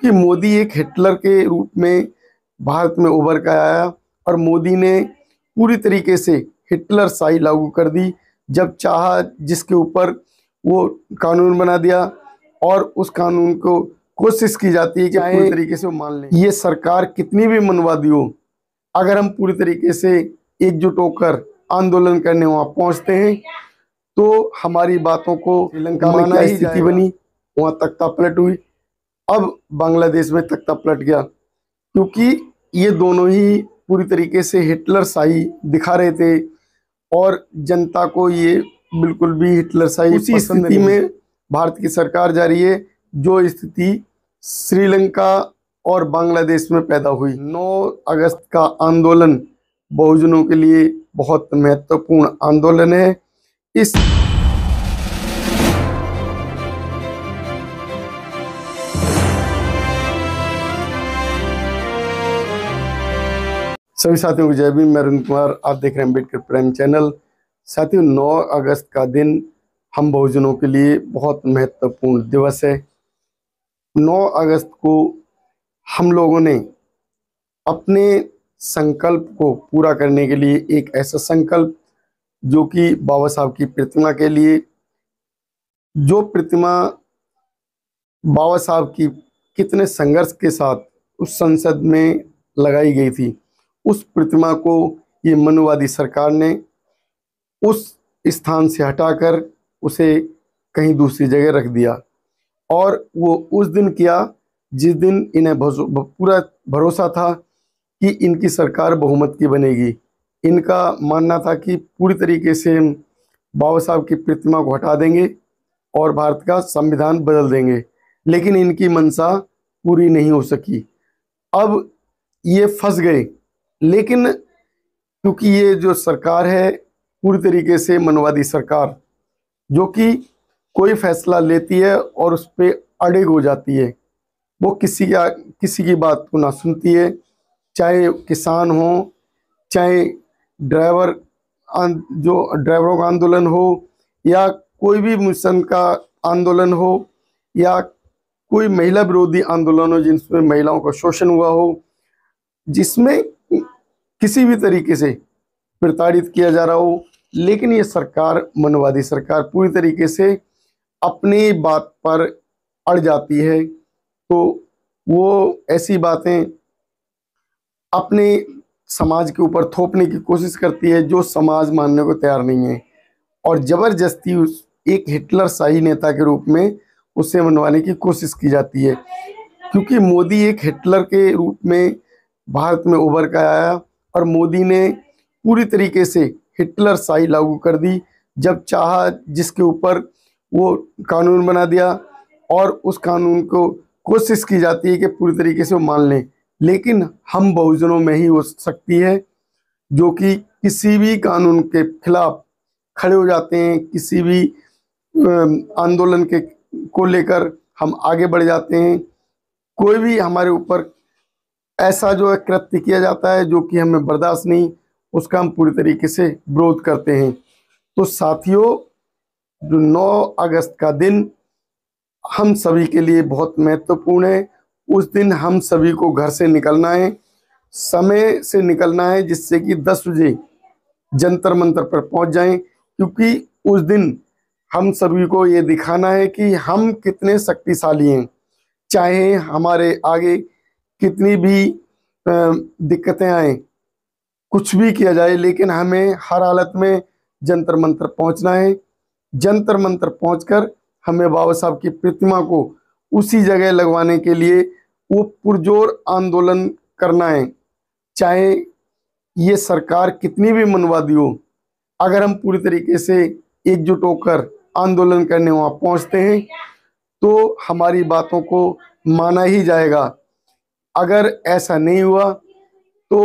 कि मोदी एक हिटलर के रूप में भारत में उभर कर आया और मोदी ने पूरी तरीके से हिटलर शाही लागू कर दी। जब चाहा जिसके ऊपर वो कानून बना दिया और उस कानून को कोशिश की जाती है कि पूरी तरीके से वो मान लें। ये सरकार कितनी भी मनवादी हो, अगर हम पूरी तरीके से एकजुट होकर आंदोलन करने वहां पहुंचते हैं तो हमारी बातों को श्रीलंका में क्या स्थिति बनी, वहां तख्ता पलट हुई। अब बांग्लादेश में तख्ता पलट गया क्योंकि ये दोनों ही पूरी तरीके से हिटलर शाही दिखा रहे थे और जनता को ये बिल्कुल भी हिटलर शाही उसी स्थिति में भारत की सरकार जा रही है जो स्थिति श्रीलंका और बांग्लादेश में पैदा हुई। 9 अगस्त का आंदोलन बहुजनों के लिए बहुत महत्वपूर्ण आंदोलन है। इस सभी साथियों को जय भीम। मैं अरुण कुमार, आप देख रहे हैं अम्बेडकर प्राइम चैनल। साथियों, 9 अगस्त का दिन हम बहुजनों के लिए बहुत महत्वपूर्ण दिवस है। 9 अगस्त को हम लोगों ने अपने संकल्प को पूरा करने के लिए एक ऐसा संकल्प जो कि बाबा साहब की प्रतिमा के लिए, जो प्रतिमा बाबा साहब की कितने संघर्ष के साथ उस संसद में लगाई गई थी, उस प्रतिमा को ये मनुवादी सरकार ने उस स्थान से हटाकर उसे कहीं दूसरी जगह रख दिया। और वो उस दिन किया जिस दिन इन्हें पूरा भरोसा था कि इनकी सरकार बहुमत की बनेगी। इनका मानना था कि पूरी तरीके से बाबा साहब की प्रतिमा को हटा देंगे और भारत का संविधान बदल देंगे, लेकिन इनकी मंशा पूरी नहीं हो सकी। अब ये फंस गए, लेकिन क्योंकि ये जो सरकार है पूरी तरीके से मनवादी सरकार, जो कि कोई फैसला लेती है और उस पर अड़िग हो जाती है, वो किसी की बात को ना सुनती है, चाहे किसान हो, चाहे ड्राइवरों का आंदोलन हो, या कोई भी मिशन का आंदोलन हो, या कोई महिला विरोधी आंदोलन हो जिसमें महिलाओं का शोषण हुआ हो, जिसमें किसी भी तरीके से प्रताड़ित किया जा रहा हो। लेकिन ये सरकार, मनवादी सरकार, पूरी तरीके से अपनी बात पर अड़ जाती है, तो वो ऐसी बातें अपने समाज के ऊपर थोपने की कोशिश करती है जो समाज मानने को तैयार नहीं है, और ज़बरदस्ती उस एक हिटलर शाही नेता के रूप में उसे मनवाने की कोशिश की जाती है। क्योंकि मोदी एक हिटलर के रूप में भारत में उभर कर आया और मोदी ने पूरी तरीके से हिटलर शाही लागू कर दी। जब चाहा जिसके ऊपर वो कानून बना दिया और उस कानून को कोशिश की जाती है कि पूरी तरीके से वो मान लें, लेकिन हम बहुजनों में ही हो सकती है जो कि किसी भी कानून के खिलाफ खड़े हो जाते हैं, किसी भी आंदोलन के को लेकर हम आगे बढ़ जाते हैं। कोई भी हमारे ऊपर ऐसा जो है कृत्य किया जाता है जो कि हमें बर्दाश्त नहीं, उसका हम पूरी तरीके से विरोध करते हैं। तो साथियों, जो 9 अगस्त का दिन हम सभी के लिए बहुत महत्वपूर्ण है। उस दिन हम सभी को घर से निकलना है, समय से निकलना है, जिससे कि 10 बजे जंतर मंतर पर पहुंच जाएं, क्योंकि उस दिन हम सभी को ये दिखाना है कि हम कितने शक्तिशाली हैं। चाहे हमारे आगे कितनी भी दिक्कतें आए, कुछ भी किया जाए, लेकिन हमें हर हालत में जंतर मंतर पहुंचना है। जंतर मंतर पहुंचकर हमें बाबा साहब की प्रतिमा को उसी जगह लगवाने के लिए वो पुरजोर आंदोलन करना है। चाहे ये सरकार कितनी भी मनवादी हो, अगर हम पूरी तरीके से एकजुट होकर आंदोलन करने वहाँ पहुँचते हैं तो हमारी बातों को माना ही जाएगा। अगर ऐसा नहीं हुआ तो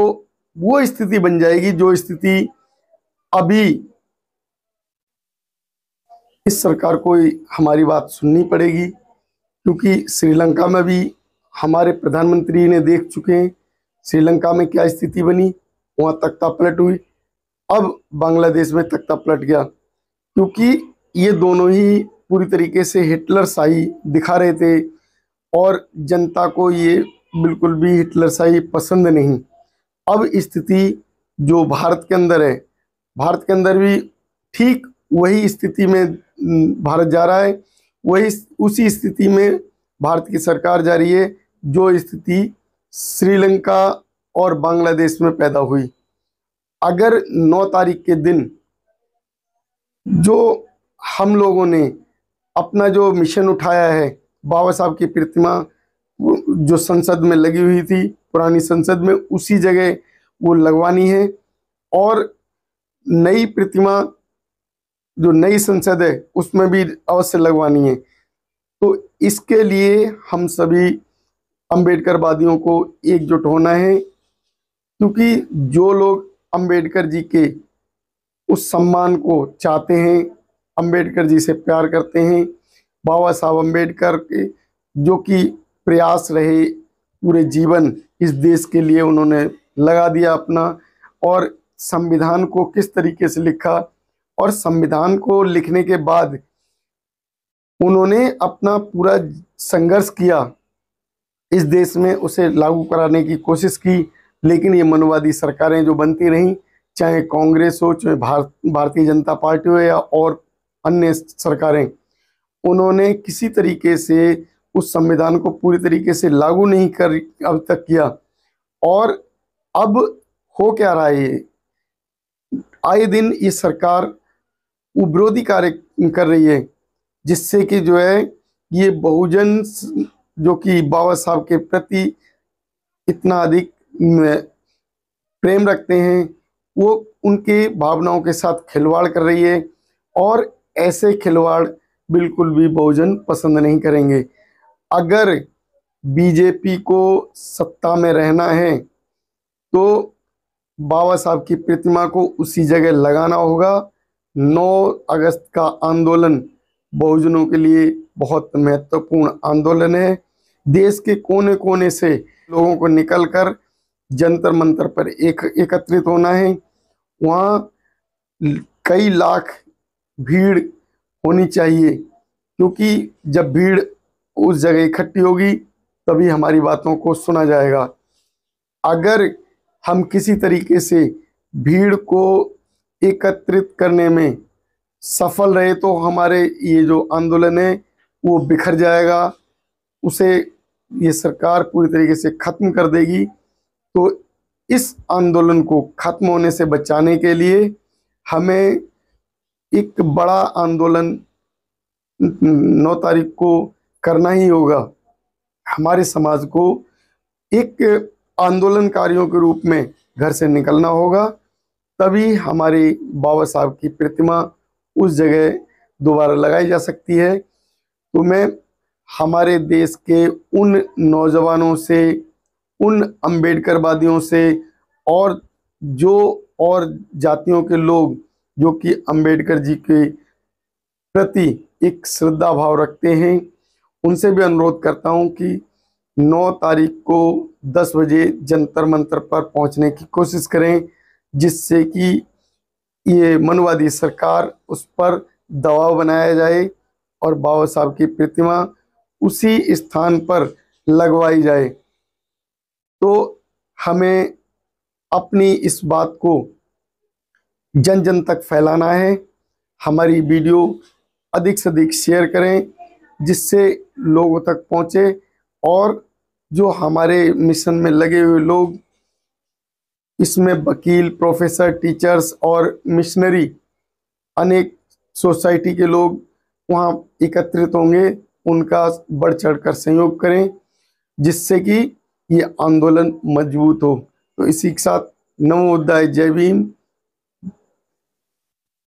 वो स्थिति बन जाएगी जो स्थिति अभी इस सरकार को हमारी बात सुननी पड़ेगी, क्योंकि श्रीलंका में भी हमारे प्रधानमंत्री ने देख चुके हैं श्रीलंका में क्या स्थिति बनी, वहाँ तख्ता पलट हुई। अब बांग्लादेश में तख्ता पलट गया क्योंकि ये दोनों ही पूरी तरीके से हिटलर शाही दिखा रहे थे और जनता को ये बिल्कुल भी हिटलरशाही पसंद नहीं। अब स्थिति जो भारत के अंदर है, भारत के अंदर भी ठीक वही स्थिति में भारत जा रहा है, वही उसी स्थिति में भारत की सरकार जा रही है जो स्थिति श्रीलंका और बांग्लादेश में पैदा हुई। अगर 9 तारीख के दिन जो हम लोगों ने अपना जो मिशन उठाया है, बाबा साहब की प्रतिमा जो संसद में लगी हुई थी, पुरानी संसद में, उसी जगह वो लगवानी है, और नई प्रतिमा जो नई संसद है उसमें भी अवश्य लगवानी है। तो इसके लिए हम सभी अंबेडकरवादियों को एकजुट होना है, क्योंकि जो लोग अंबेडकर जी के उस सम्मान को चाहते हैं, अंबेडकर जी से प्यार करते हैं, बाबा साहब अंबेडकर के जो कि प्रयास रहे पूरे जीवन इस देश के लिए उन्होंने लगा दिया अपना, और संविधान को किस तरीके से लिखा, और संविधान को लिखने के बाद उन्होंने अपना पूरा संघर्ष किया इस देश में, उसे लागू कराने की कोशिश की। लेकिन ये मनोवादी सरकारें जो बनती रहीं, चाहे कांग्रेस हो, चाहे भारतीय जनता पार्टी हो या और अन्य सरकारें, उन्होंने किसी तरीके से उस संविधान को पूरी तरीके से लागू नहीं कर अब तक किया। और अब हो क्या रहा है, आए दिन ये सरकार विरोधी कार्य कर रही है, जिससे कि जो है ये बहुजन जो कि बाबा साहब के प्रति इतना अधिक प्रेम रखते हैं, वो उनके भावनाओं के साथ खिलवाड़ कर रही है, और ऐसे खिलवाड़ बिल्कुल भी बहुजन पसंद नहीं करेंगे। अगर बीजेपी को सत्ता में रहना है तो बाबा साहब की प्रतिमा को उसी जगह लगाना होगा। 9 अगस्त का आंदोलन बहुजनों के लिए बहुत महत्वपूर्ण आंदोलन है। देश के कोने कोने से लोगों को निकलकर जंतर मंतर पर एकत्रित होना है। वहाँ कई लाख भीड़ होनी चाहिए, क्योंकि जब भीड़ उस जगह इकट्ठी होगी तभी हमारी बातों को सुना जाएगा। अगर हम किसी तरीके से भीड़ को एकत्रित करने में सफल रहे तो हमारे ये जो आंदोलन है वो बिखर जाएगा, उसे ये सरकार पूरी तरीके से ख़त्म कर देगी। तो इस आंदोलन को ख़त्म होने से बचाने के लिए हमें एक बड़ा आंदोलन 9 तारीख को करना ही होगा। हमारे समाज को एक आंदोलनकारियों के रूप में घर से निकलना होगा, तभी हमारे बाबा साहब की प्रतिमा उस जगह दोबारा लगाई जा सकती है। तो मैं हमारे देश के उन नौजवानों से, उन अंबेडकरवादियों से, और जातियों के लोग जो कि अंबेडकर जी के प्रति एक श्रद्धा भाव रखते हैं, उनसे भी अनुरोध करता हूं कि 9 तारीख को 10 बजे जंतर मंतर पर पहुंचने की कोशिश करें, जिससे कि ये मनवादी सरकार उस पर दबाव बनाया जाए और बाबा साहब की प्रतिमा उसी स्थान पर लगवाई जाए। तो हमें अपनी इस बात को जन जन तक फैलाना है। हमारी वीडियो अधिक से अधिक शेयर करें, जिससे लोगों तक पहुंचे, और जो हमारे मिशन में लगे हुए लोग, इसमें वकील, प्रोफेसर, टीचर्स और मिशनरी, अनेक सोसाइटी के लोग वहाँ एकत्रित होंगे, उनका बढ़ चढ़कर सहयोग करें, जिससे कि ये आंदोलन मजबूत हो। तो इसी के साथ नमो बुद्धाय, जय भीम।